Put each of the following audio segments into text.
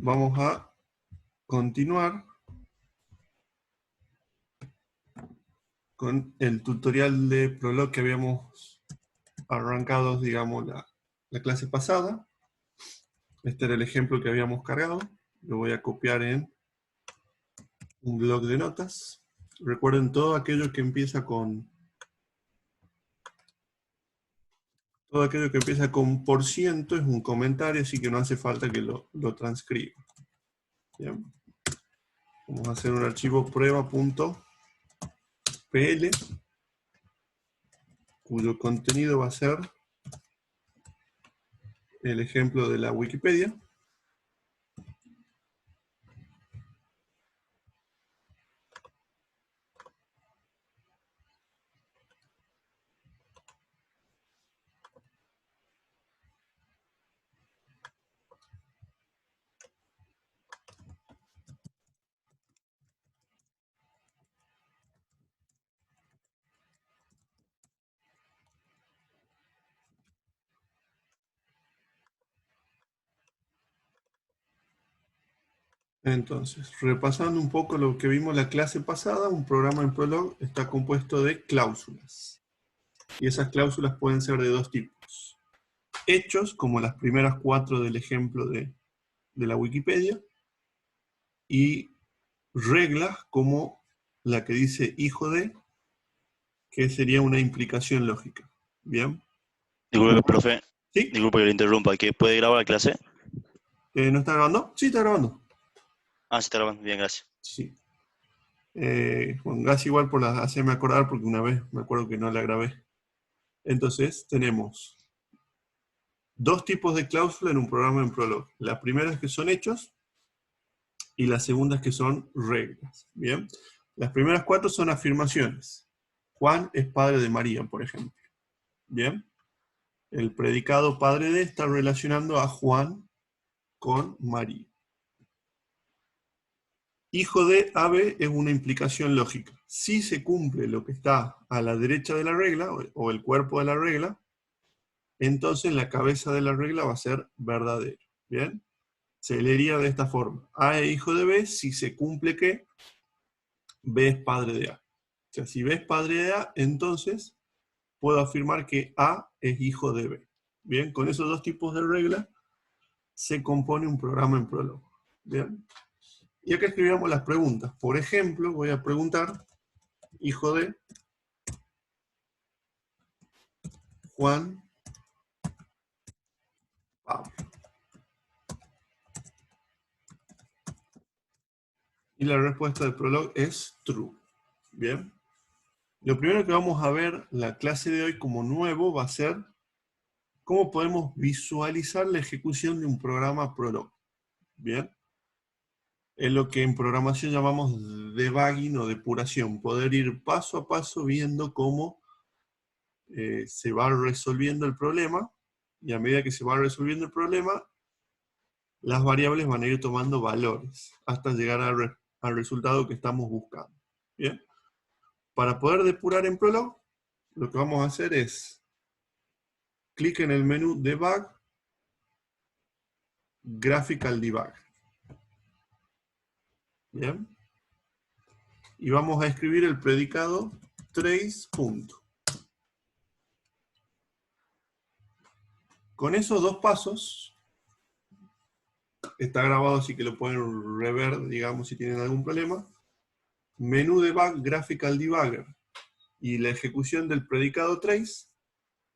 vamos a continuar con el tutorial de Prolog que habíamos arrancado, digamos, la clase pasada. Este era el ejemplo que habíamos cargado. Lo voy a copiar en un bloc de notas. Recuerden, todo aquello que empieza con por ciento es un comentario, así que no hace falta que lo transcriba. Bien. Vamos a hacer un archivo prueba.pl cuyo contenido va a ser el ejemplo de la Wikipedia. Entonces, repasando un poco lo que vimos la clase pasada, un programa en Prolog está compuesto de cláusulas. Y esas cláusulas pueden ser de dos tipos. Hechos, como las primeras 4 del ejemplo de la Wikipedia, y reglas, como la que dice hijo de, que sería una implicación lógica. ¿Bien? Disculpe, profe. ¿Sí? Disculpe que le interrumpa. ¿Que puede grabar la clase? ¿No está grabando? Sí, está grabando. Ah, sí, está grabando. Bien, gracias. Sí. Bueno, gracias igual por hacerme acordar, porque una vez me acuerdo que no la grabé. Entonces, tenemos dos tipos de cláusula en un programa en Prolog. La primera es que son hechos, y la segunda es que son reglas. ¿Bien? Las primeras 4 son afirmaciones. Juan es padre de María, por ejemplo. ¿Bien? El predicado padre de está relacionando a Juan con María. Hijo de AB es una implicación lógica. Si se cumple lo que está a la derecha de la regla, o el cuerpo de la regla, entonces la cabeza de la regla va a ser verdadero. ¿Bien? Se leería de esta forma. A es hijo de B si se cumple que B es padre de A. O sea, si B es padre de A, entonces puedo afirmar que A es hijo de B. Bien, con esos dos tipos de reglas se compone un programa en Prolog. Bien. Y acá escribimos las preguntas. Por ejemplo, voy a preguntar, hijo de Juan Pablo. Y la respuesta del Prolog es true. Bien. Lo primero que vamos a ver la clase de hoy como nuevo va a ser cómo podemos visualizar la ejecución de un programa Prolog. Bien. Es lo que en programación llamamos debugging o depuración. Poder ir paso a paso viendo cómo se va resolviendo el problema, y a medida que se va resolviendo el problema, las variables van a ir tomando valores hasta llegar al resultado que estamos buscando. ¿Bien? Para poder depurar en Prolog, lo que vamos a hacer es clic en el menú Debug, Graphical Debug. ¿Bien? Y vamos a escribir el predicado trace. Con esos dos pasos, está grabado así que lo pueden rever, digamos, si tienen algún problema. Menú Debug, Graphical Debugger y la ejecución del predicado trace.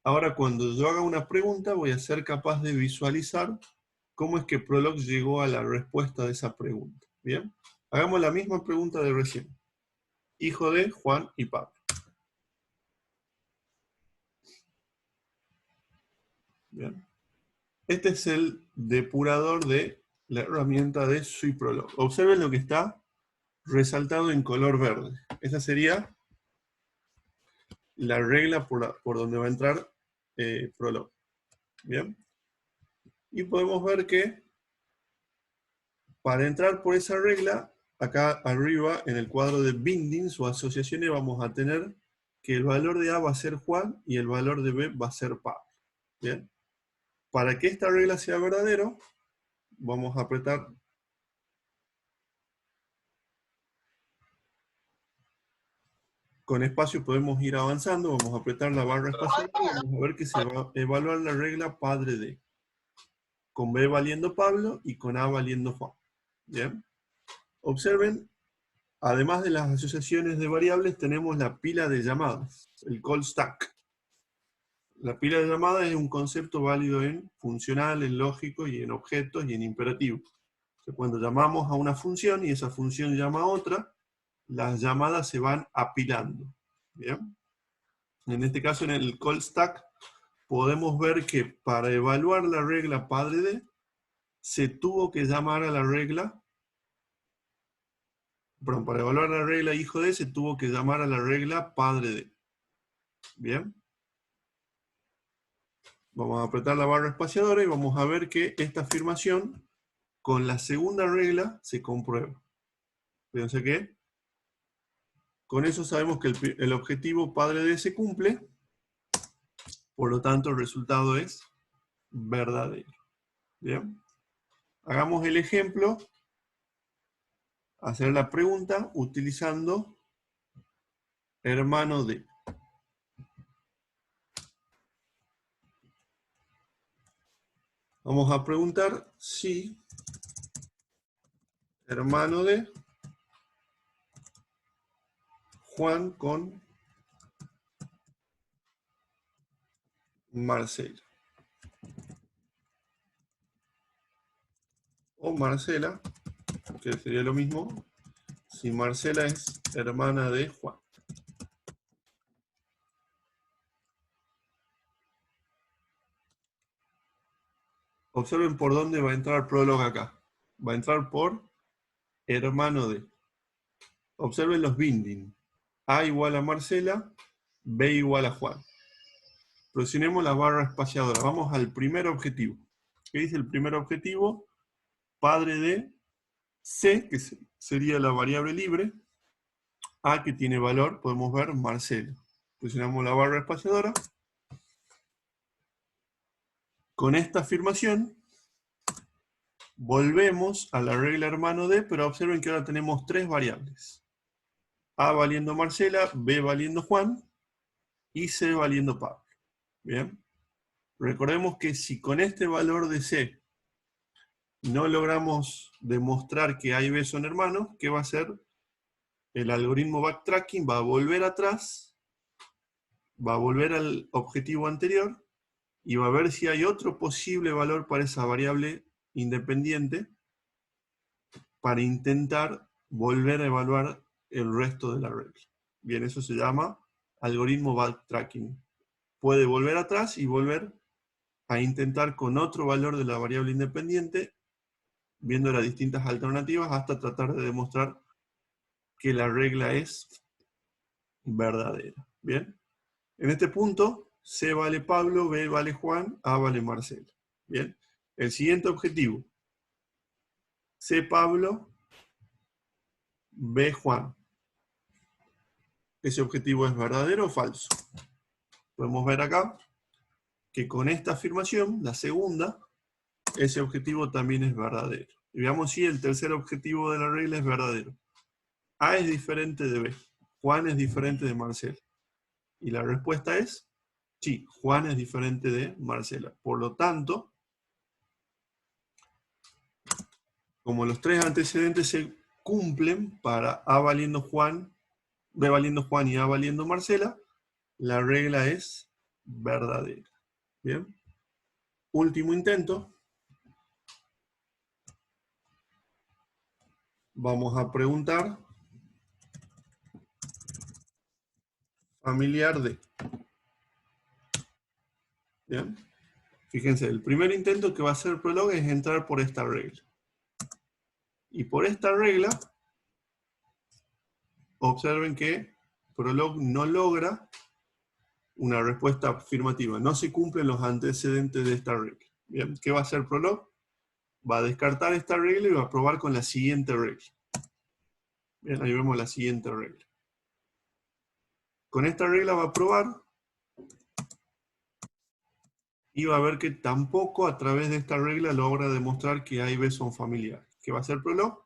Ahora cuando yo haga una pregunta voy a ser capaz de visualizar cómo es que Prolog llegó a la respuesta de esa pregunta. ¿Bien? Hagamos la misma pregunta de recién. Hijo de Juan y Pablo. Bien. Este es el depurador de la herramienta de SwiProlog. Observen lo que está resaltado en color verde. Esa sería la regla por donde va a entrar Prolog. ¿Bien? Y podemos ver que para entrar por esa regla, acá arriba en el cuadro de bindings o asociaciones vamos a tener que el valor de A va a ser Juan y el valor de B va a ser Pablo. ¿Bien? Para que esta regla sea verdadero, vamos a apretar con espacio podemos ir avanzando, vamos a apretar la barra espacial y vamos a ver que se va a evaluar la regla padre de, con B valiendo Pablo y con A valiendo Juan. ¿Bien? Observen, además de las asociaciones de variables, tenemos la pila de llamadas, el call stack. La pila de llamadas es un concepto válido en funcional, en lógico y en objetos y en imperativo. O sea, cuando llamamos a una función y esa función llama a otra, las llamadas se van apilando. ¿Bien? En este caso, en el call stack, podemos ver que para evaluar la regla padre de, se tuvo que llamar a la regla, perdón, para evaluar la regla hijo de, se tuvo que llamar a la regla padre de. ¿Bien? Vamos a apretar la barra espaciadora y vamos a ver que esta afirmación con la segunda regla se comprueba. Fíjense que con eso sabemos que el objetivo padre de se cumple, por lo tanto el resultado es verdadero. ¿Bien? Hagamos el ejemplo, hacer la pregunta utilizando hermano de. Vamos a preguntar si hermano de Juan con Marcela. O Marcela, que sería lo mismo, si Marcela es hermana de Juan. Observen por dónde va a entrar Prolog acá. Va a entrar por hermano de. Observen los binding. A igual a Marcela, B igual a Juan. Presionemos la barra espaciadora. Vamos al primer objetivo. ¿Qué dice el primer objetivo? Padre de C, que sería la variable libre. A, que tiene valor, podemos ver Marcela. Presionamos la barra espaciadora. Con esta afirmación, volvemos a la regla hermano de, pero observen que ahora tenemos tres variables. A valiendo Marcela, B valiendo Juan y C valiendo Pablo. Bien. Recordemos que si con este valor de C no logramos demostrar que A y B son hermanos, ¿qué va a hacer? El algoritmo backtracking va a volver atrás, va a volver al objetivo anterior y va a ver si hay otro posible valor para esa variable independiente para intentar volver a evaluar el resto de la regla. Bien, eso se llama algoritmo backtracking. Puede volver atrás y volver a intentar con otro valor de la variable independiente, viendo las distintas alternativas hasta tratar de demostrar que la regla es verdadera. Bien, en este punto, C vale Pablo, B vale Juan, A vale Marcelo. Bien, el siguiente objetivo, C Pablo, B Juan. ¿Ese objetivo es verdadero o falso? Podemos ver acá que con esta afirmación, la segunda, ese objetivo también es verdadero. Y veamos si el tercer objetivo de la regla es verdadero. A es diferente de B. Juan es diferente de Marcela. Y la respuesta es, sí, Juan es diferente de Marcela. Por lo tanto, como los tres antecedentes se cumplen para A valiendo Juan, B valiendo Juan y A valiendo Marcela, la regla es verdadera. Bien. Último intento. Vamos a preguntar familiar de. Bien. Fíjense, el primer intento que va a hacer Prolog es entrar por esta regla. Y por esta regla, observen que Prolog no logra una respuesta afirmativa. No se cumplen los antecedentes de esta regla. Bien, ¿qué va a hacer Prolog? Va a descartar esta regla y va a probar con la siguiente regla. Bien, ahí vemos la siguiente regla. Con esta regla va a probar y va a ver que tampoco a través de esta regla logra demostrar que A y B son familiares. ¿Qué va a hacer Prolog?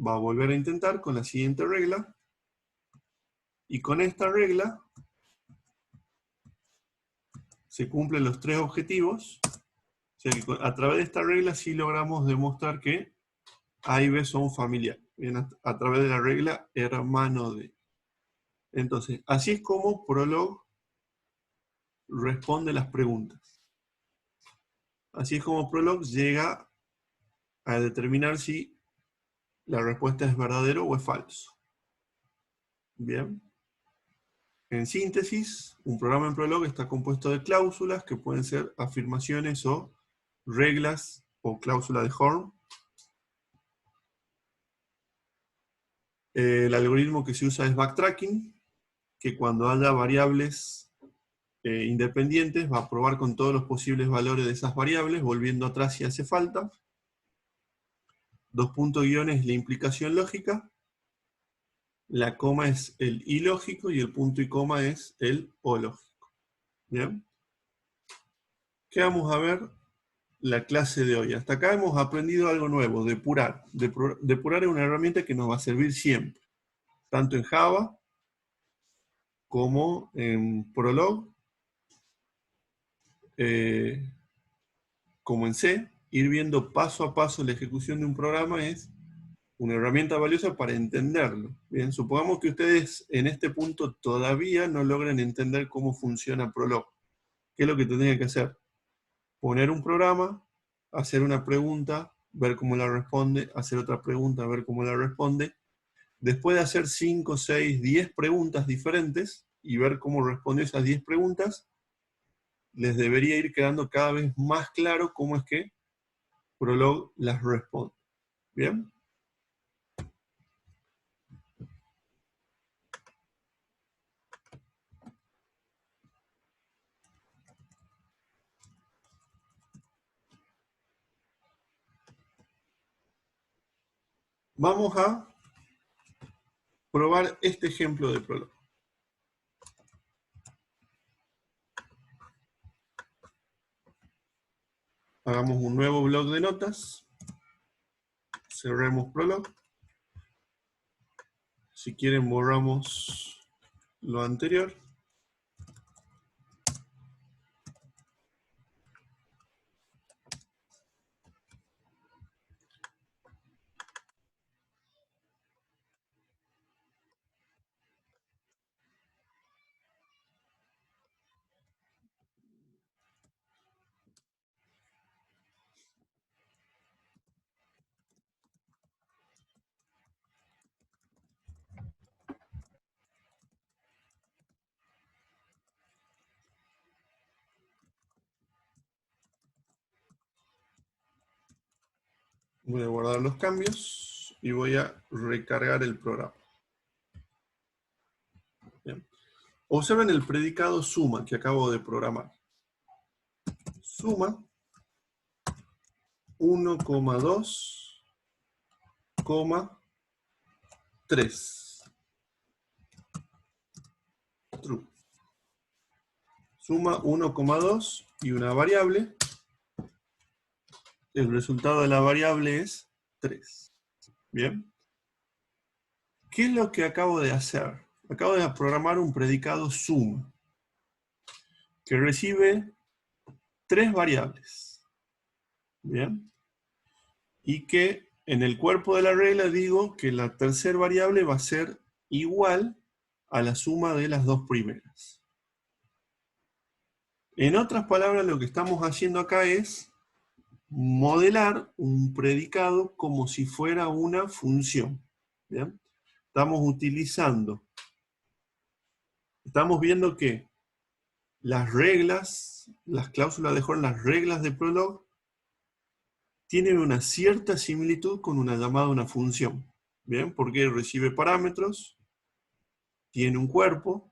Va a volver a intentar con la siguiente regla Y con esta regla se cumplen los tres objetivos. O sea que a través de esta regla sí logramos demostrar que A y B son familiares. Bien, a través de la regla hermano de. Entonces, así es como Prolog responde las preguntas. Así es como Prolog llega a determinar si la respuesta es verdadero o es falso. Bien. En síntesis, un programa en Prolog está compuesto de cláusulas que pueden ser afirmaciones o reglas o cláusula de Horn. El algoritmo que se usa es backtracking, que cuando haya variables independientes va a probar con todos los posibles valores de esas variables, volviendo atrás si hace falta. Dos puntos guiones es la implicación lógica. La coma es el ilógico y el punto y coma es el o lógico. ¿Bien? ¿Qué vamos a ver la clase de hoy? Hasta acá hemos aprendido algo nuevo, depurar. Depurar es una herramienta que nos va a servir siempre, tanto en Java como en Prolog, como en C. Ir viendo paso a paso la ejecución de un programa es una herramienta valiosa para entenderlo. Bien, supongamos que ustedes en este punto todavía no logran entender cómo funciona Prolog. ¿Qué es lo que tendrían que hacer? Poner un programa, hacer una pregunta, ver cómo la responde, hacer otra pregunta, ver cómo la responde. Después de hacer 5, 6, 10 preguntas diferentes y ver cómo respondió esas 10 preguntas, les debería ir quedando cada vez más claro cómo es que Prolog las responde. ¿Bien? Vamos a probar este ejemplo de Prolog. Hagamos un nuevo bloc de notas. Cerremos Prolog. Si quieren borramos lo anterior. Voy a guardar los cambios y voy a recargar el programa. Bien. Observen el predicado suma que acabo de programar. Suma 1,2,3. True. Suma 1,2 y una variable. El resultado de la variable es 3. Bien. ¿Qué es lo que acabo de hacer? Acabo de programar un predicado suma que recibe 3 variables. Bien. Y que en el cuerpo de la regla digo que la tercera variable va a ser igual a la suma de las dos primeras. En otras palabras, lo que estamos haciendo acá es modelar un predicado como si fuera una función. ¿Bien? Estamos viendo que las reglas, las cláusulas de Horn, las reglas de Prolog, tienen una cierta similitud con una llamada a una función. ¿Bien? Porque recibe parámetros, tiene un cuerpo,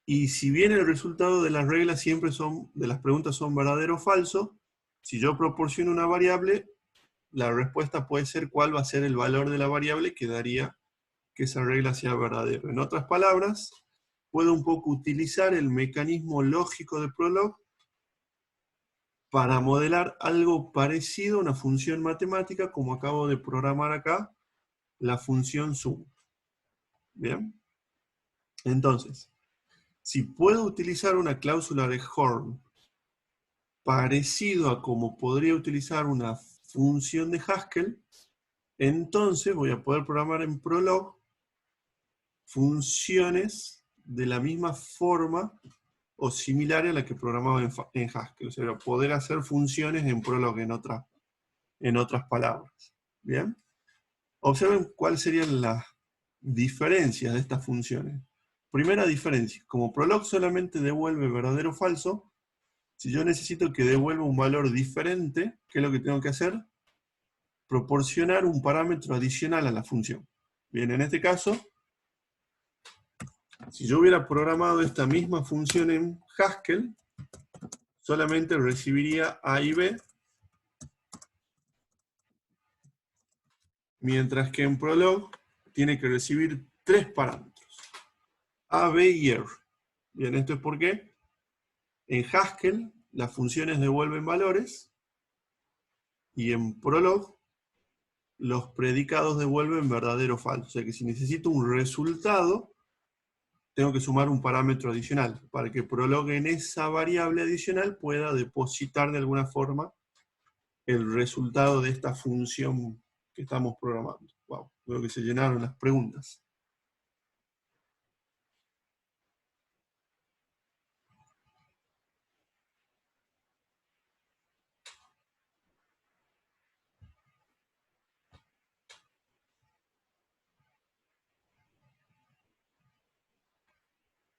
y si bien el resultado de las reglas siempre de las preguntas son verdadero o falso, si yo proporciono una variable, la respuesta puede ser cuál va a ser el valor de la variable que daría que esa regla sea verdadera. En otras palabras, puedo un poco utilizar el mecanismo lógico de Prolog para modelar algo parecido a una función matemática, como acabo de programar acá, la función sum. ¿Bien? Entonces, si puedo utilizar una cláusula de Horn parecido a como podría utilizar una función de Haskell, entonces voy a poder programar en Prolog funciones de la misma forma o similar a la que programaba en Haskell. O sea, poder hacer funciones en Prolog en otras palabras. ¿Bien? Observen cuáles serían las diferencias de estas funciones. Primera diferencia, como Prolog solamente devuelve verdadero o falso, si yo necesito que devuelva un valor diferente, ¿qué es lo que tengo que hacer? Proporcionar un parámetro adicional a la función. Bien, en este caso, si yo hubiera programado esta misma función en Haskell, solamente recibiría A y B, mientras que en Prolog tiene que recibir tres parámetros, A, B y R. Bien, ¿esto es por qué? En Haskell las funciones devuelven valores y en Prolog los predicados devuelven verdadero o falso. O sea que si necesito un resultado, tengo que sumar un parámetro adicional para que Prolog en esa variable adicional pueda depositar de alguna forma el resultado de esta función que estamos programando. Wow, creo que se llenaron las preguntas.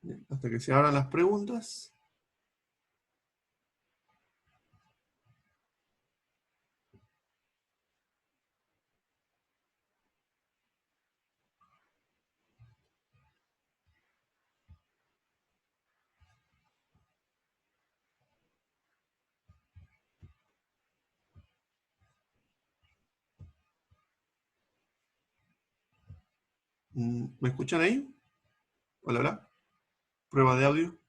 Bien, hasta que se abran las preguntas. ¿Me escuchan ahí? Hola, hola. Prueba de audio.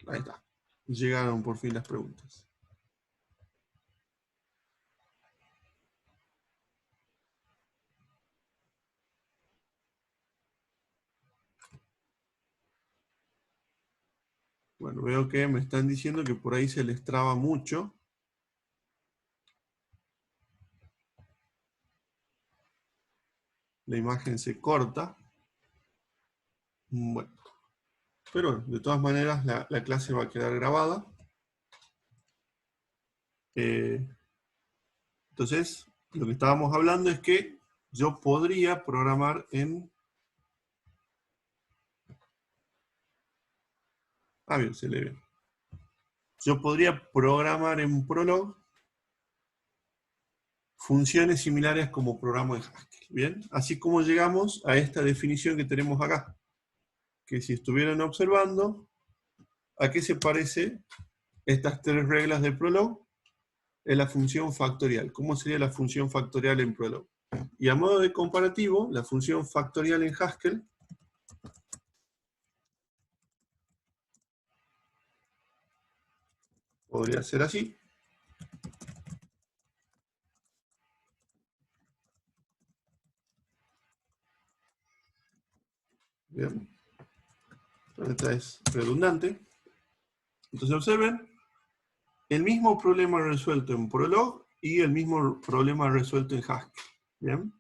Ahí está. Llegaron por fin las preguntas. Bueno, veo que me están diciendo que por ahí se les traba mucho. La imagen se corta. Bueno, pero de todas maneras la clase va a quedar grabada. Entonces, lo que estábamos hablando es que yo podría programar en... Ah, bien, se le ve. Yo podría programar en Prolog funciones similares como programo en Haskell. Bien, así como llegamos a esta definición que tenemos acá. Que si estuvieran observando, ¿a qué se parece estas tres reglas de Prolog? Es la función factorial. ¿Cómo sería la función factorial en Prolog? Y a modo de comparativo, la función factorial en Haskell podría ser así. Bien. Esta es redundante. Entonces observen, el mismo problema resuelto en Prolog y el mismo problema resuelto en Haskell. Bien.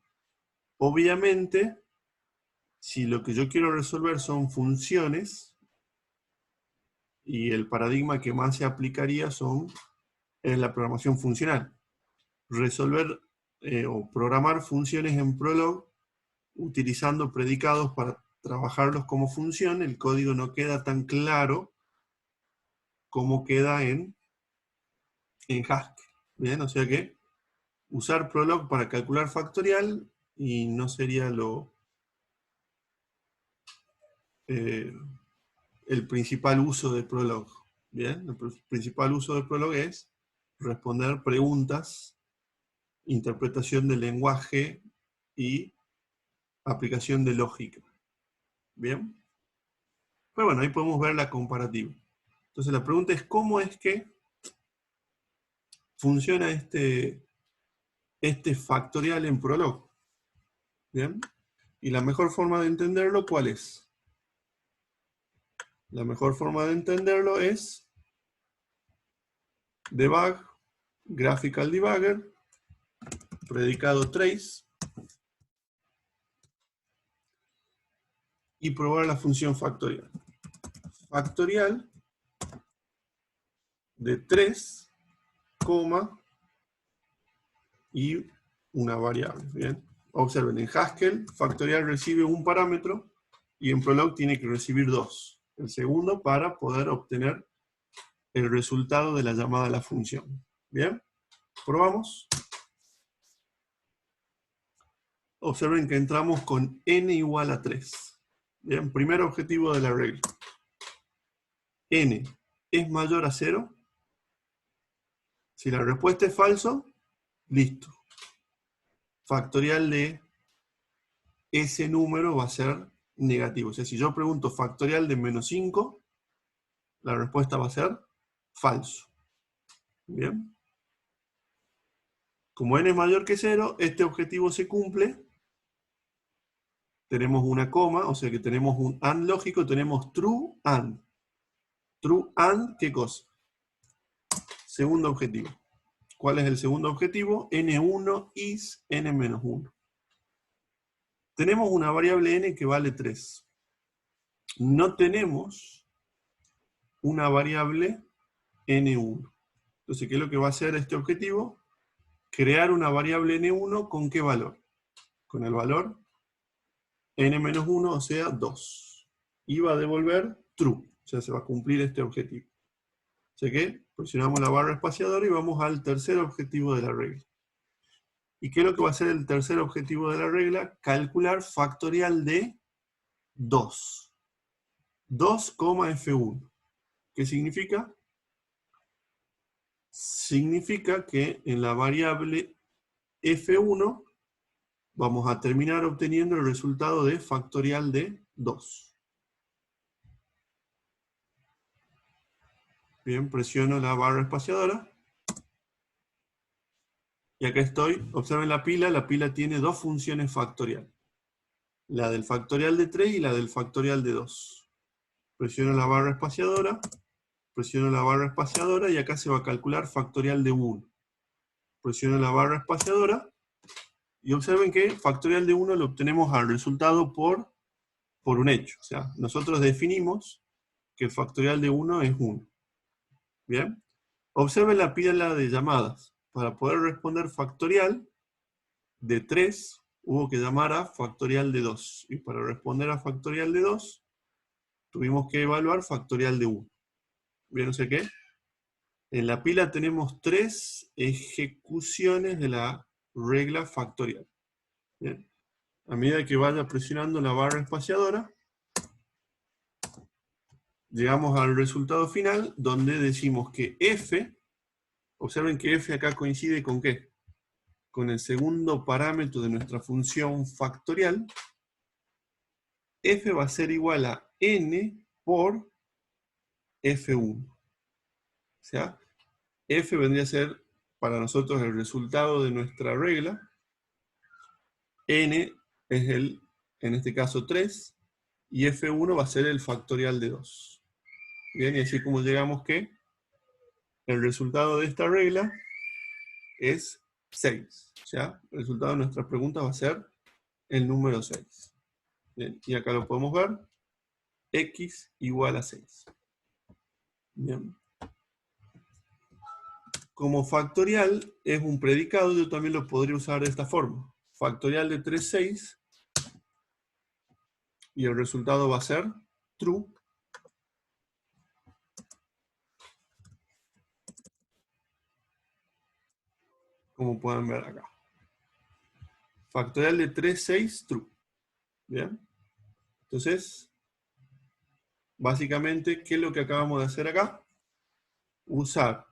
Obviamente, si lo que yo quiero resolver son funciones, y el paradigma que más se aplicaría es la programación funcional. Resolver o programar funciones en Prolog utilizando predicados para trabajarlos como función, el código no queda tan claro como queda en Haskell. Bien, o sea que usar Prolog para calcular factorial y no sería el principal uso de Prolog. Bien, el principal uso de Prolog es responder preguntas, interpretación del lenguaje y aplicación de lógica. Bien. Pero bueno, ahí podemos ver la comparativa. Entonces la pregunta es, ¿cómo es que funciona este este factorial en Prolog. ¿Bien? Y la mejor forma de entenderlo, ¿cuál es? La mejor forma de entenderlo es debug, graphical debugger, predicado trace, y probar la función factorial. Factorial de 3, y una variable. ¿Bien? Observen, en Haskell, factorial recibe un parámetro y en Prolog tiene que recibir 2. El segundo para poder obtener el resultado de la llamada a la función. ¿Bien? Probamos. Observen que entramos con n igual a 3. Bien, primer objetivo de la regla. N es mayor a 0. Si la respuesta es falso, listo. Factorial de ese número va a ser negativo. O sea, si yo pregunto factorial de menos 5, la respuesta va a ser falso. Bien. Como n es mayor que 0, este objetivo se cumple. Tenemos una coma, o sea que tenemos un AND lógico, tenemos true AND. True AND, ¿qué cosa? Segundo objetivo. ¿Cuál es el segundo objetivo? N1 is N-1. Tenemos una variable n que vale 3. No tenemos una variable N1. Entonces, ¿qué es lo que va a hacer este objetivo? Crear una variable N1 ¿con qué valor? Con el valor N-1, o sea, 2. Y va a devolver true. O sea, se va a cumplir este objetivo. O sea que presionamos la barra espaciadora y vamos al tercer objetivo de la regla. ¿Y qué es lo que va a hacer el tercer objetivo de la regla? Calcular factorial de 2. 2, F1. ¿Qué significa? Significa que en la variable F1 vamos a terminar obteniendo el resultado de factorial de 2. Bien, presiono la barra espaciadora. Y acá estoy. Observen la pila tiene dos funciones factorial. La del factorial de 3 y la del factorial de 2. Presiono la barra espaciadora. Presiono la barra espaciadora y acá se va a calcular factorial de 1. Presiono la barra espaciadora. Y observen que factorial de 1 lo obtenemos al resultado por un hecho. O sea, nosotros definimos que el factorial de 1 es 1. ¿Bien? Observen la pila de llamadas. Para poder responder factorial de 3, hubo que llamar a factorial de 2. Y para responder a factorial de 2, tuvimos que evaluar factorial de 1. ¿Bien? O sea que en la pila tenemos 3 ejecuciones de la regla factorial. ¿Bien? A medida que vaya presionando la barra espaciadora, llegamos al resultado final, donde decimos que f, observen que f acá coincide con ¿qué? Con el segundo parámetro de nuestra función factorial. F va a ser igual a n por f1. O sea, f vendría a ser para nosotros el resultado de nuestra regla. N es en este caso 3, y f1 va a ser el factorial de 2. Bien, y así como llegamos que el resultado de esta regla es 6. O sea, el resultado de nuestra pregunta va a ser el número 6. Bien, y acá lo podemos ver, x igual a 6. Bien. Como factorial es un predicado, yo también lo podría usar de esta forma. Factorial de 3, 6, y el resultado va a ser true. Como pueden ver acá. Factorial de 3, 6, true. Bien. Entonces, básicamente, ¿qué es lo que acabamos de hacer acá? Usar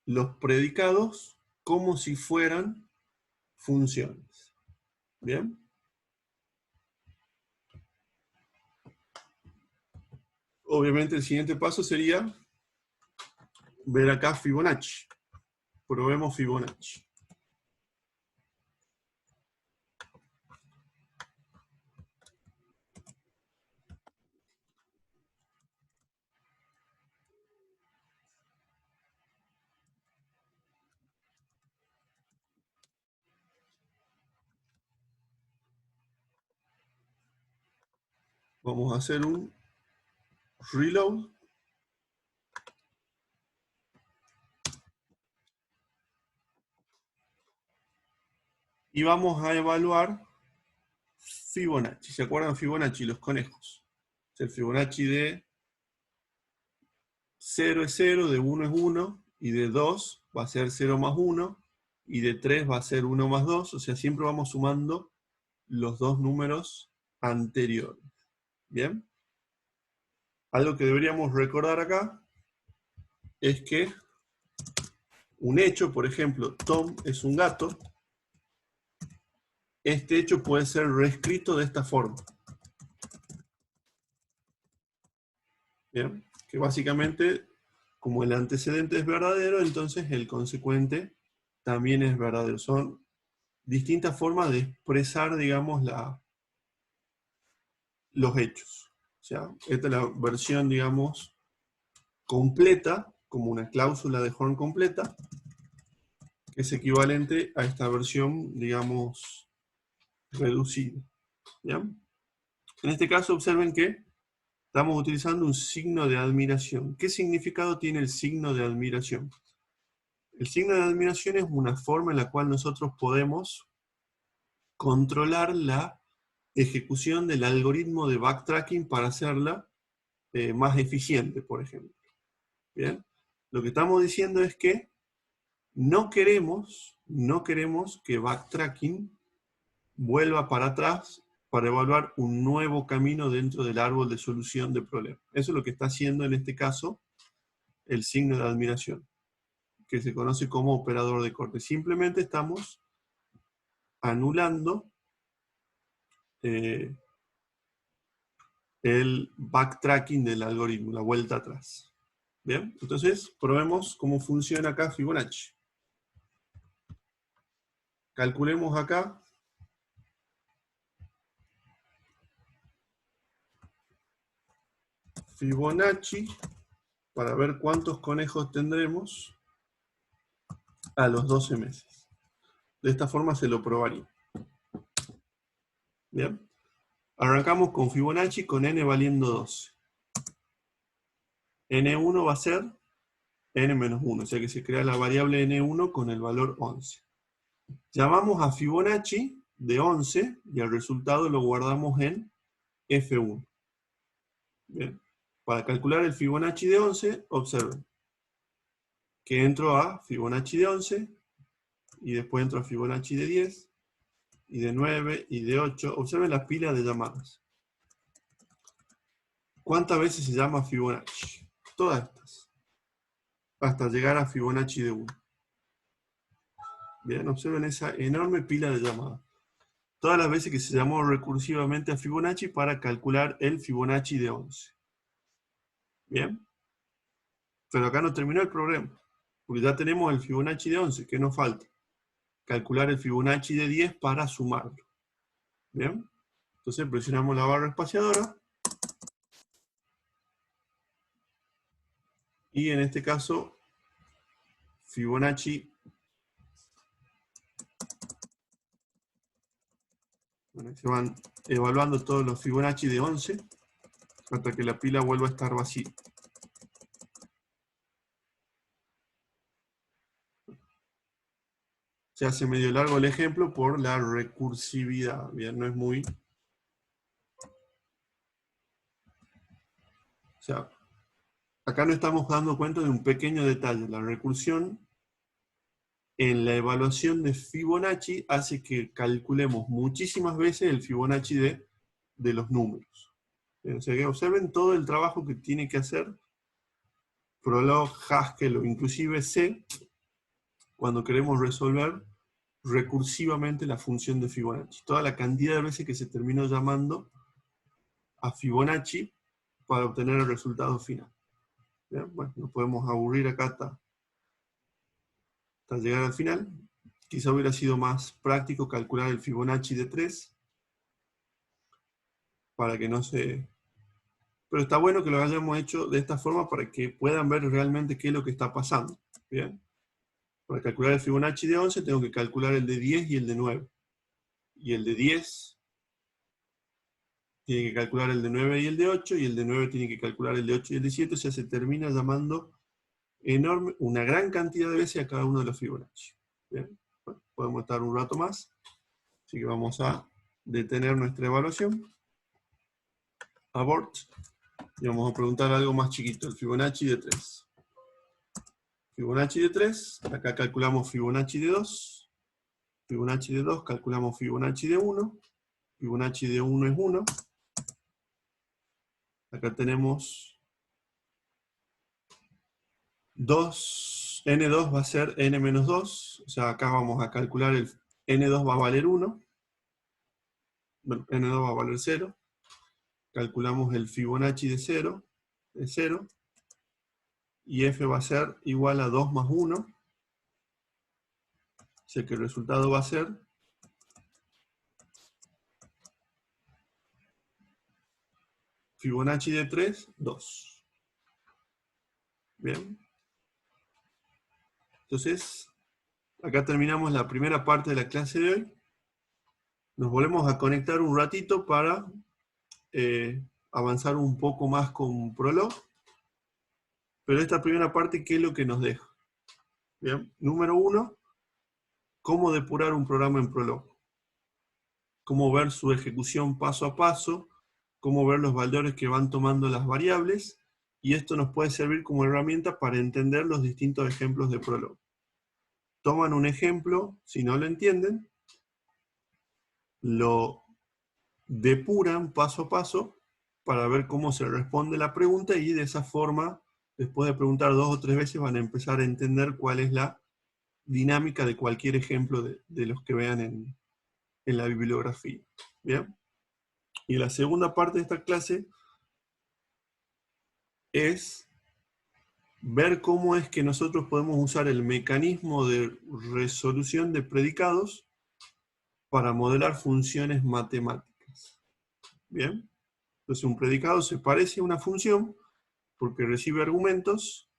los predicados como si fueran funciones. ¿Bien? Obviamente el siguiente paso sería ver acá Fibonacci. Probemos Fibonacci. Vamos a hacer un reload. Y vamos a evaluar Fibonacci. ¿Se acuerdan Fibonacci? Los conejos. El Fibonacci de 0 es 0, de 1 es 1, y de 2 va a ser 0 más 1, y de 3 va a ser 1 más 2, o sea, siempre vamos sumando los dos números anteriores. ¿Bien? Algo que deberíamos recordar acá es que un hecho, por ejemplo, Tom es un gato, este hecho puede ser reescrito de esta forma. ¿Bien? Que básicamente, como el antecedente es verdadero, entonces el consecuente también es verdadero. Son distintas formas de expresar, digamos, los hechos. O sea, esta es la versión, digamos, completa, como una cláusula de Horn completa, que es equivalente a esta versión, digamos, reducida. ¿Bien? En este caso, observen que estamos utilizando un signo de admiración. ¿Qué significado tiene el signo de admiración? El signo de admiración es una forma en la cual nosotros podemos controlar la ejecución del algoritmo de backtracking para hacerla más eficiente, por ejemplo. ¿Bien? Lo que estamos diciendo es que no queremos que backtracking vuelva para atrás para evaluar un nuevo camino dentro del árbol de solución de problemas. Eso es lo que está haciendo en este caso el signo de admiración, que se conoce como operador de corte. Simplemente estamos anulando el backtracking del algoritmo, la vuelta atrás. Bien, entonces probemos cómo funciona acá Fibonacci. Calculemos acá Fibonacci para ver cuántos conejos tendremos a los 12 meses. De esta forma se lo probaría. Bien, arrancamos con Fibonacci con n valiendo 12. n1 va a ser n-1, o sea que se crea la variable n1 con el valor 11. Llamamos a Fibonacci de 11 y el resultado lo guardamos en F1. Bien. Para calcular el Fibonacci de 11, observen que entro a Fibonacci de 11 y después entro a Fibonacci de 10 y de 9 y de 8. Observen la pila de llamadas. ¿Cuántas veces se llama Fibonacci? Todas estas. Hasta llegar a Fibonacci de 1. Bien, observen esa enorme pila de llamadas. Todas las veces que se llamó recursivamente a Fibonacci para calcular el Fibonacci de 11. Bien. Pero acá no terminó el problema. Porque ya tenemos el Fibonacci de 11. ¿Qué nos falta? Calcular el Fibonacci de 10 para sumarlo. Bien. Entonces presionamos la barra espaciadora. Y en este caso, Fibonacci. Bueno, se van evaluando todos los Fibonacci de 11 hasta que la pila vuelva a estar vacía. Se hace medio largo el ejemplo por la recursividad. Bien, no es muy... O sea, acá nos estamos dando cuenta de un pequeño detalle. La recursión en la evaluación de Fibonacci hace que calculemos muchísimas veces el Fibonacci de los números. O sea, que observen todo el trabajo que tiene que hacer Prolog, Haskell o inclusive C cuando queremos resolver recursivamente la función de Fibonacci. Toda la cantidad de veces que se terminó llamando a Fibonacci para obtener el resultado final. ¿Bien? Bueno, nos podemos aburrir acá hasta llegar al final. Quizá hubiera sido más práctico calcular el Fibonacci de 3 para que no se... Pero está bueno que lo hayamos hecho de esta forma para que puedan ver realmente qué es lo que está pasando. ¿Bien? Para calcular el Fibonacci de 11 tengo que calcular el de 10 y el de 9. Y el de 10 tiene que calcular el de 9 y el de 8, y el de 9 tiene que calcular el de 8 y el de 7, o sea, se termina llamando una gran cantidad de veces a cada uno de los Fibonacci. Bien, bueno, podemos estar un rato más, así que vamos a detener nuestra evaluación. Abort. Y vamos a preguntar algo más chiquito, el Fibonacci de 3. Fibonacci de 3, acá calculamos Fibonacci de 2. Fibonacci de 2, calculamos Fibonacci de 1. Fibonacci de 1 es 1. Acá tenemos 2, N2 va a ser N menos 2, o sea, acá vamos a calcular el N2 va a valer 1. Bueno, N2 va a valer 0. Calculamos el Fibonacci de 0, y F va a ser igual a 2 más 1. O sea que el resultado va a ser Fibonacci de 3, 2. Bien. Entonces, acá terminamos la primera parte de la clase de hoy. Nos volvemos a conectar un ratito para avanzar un poco más con Prolog. Pero esta primera parte, ¿qué es lo que nos deja? Bien. Número 1, cómo depurar un programa en Prolog. Cómo ver su ejecución paso a paso, cómo ver los valores que van tomando las variables, y esto nos puede servir como herramienta para entender los distintos ejemplos de Prolog. Toman un ejemplo, si no lo entienden, lo depuran paso a paso para ver cómo se responde la pregunta, y de esa forma, después de preguntar 2 o 3 veces, van a empezar a entender cuál es la dinámica de cualquier ejemplo de los que vean en la bibliografía. ¿Bien? Y la segunda parte de esta clase es ver cómo es que nosotros podemos usar el mecanismo de resolución de predicados para modelar funciones matemáticas. ¿Bien? Entonces un predicado se parece a una función porque recibe argumentos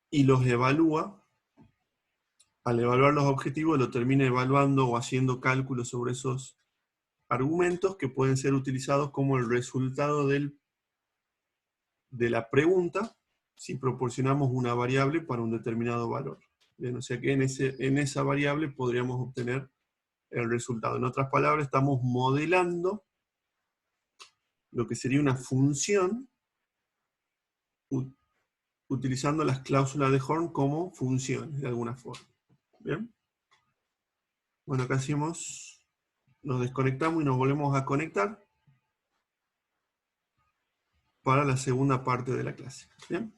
y los evalúa. Al evaluar los objetivos lo termina evaluando o haciendo cálculos sobre esos argumentos que pueden ser utilizados como el resultado de la pregunta si proporcionamos una variable para un determinado valor. Bien, o sea que en esa variable podríamos obtener el resultado. En otras palabras, estamos modelando lo que sería una función utilizando las cláusulas de Horn como funciones, de alguna forma. ¿Bien? Bueno, acá hacemos, nos desconectamos y nos volvemos a conectar para la segunda parte de la clase. ¿Bien?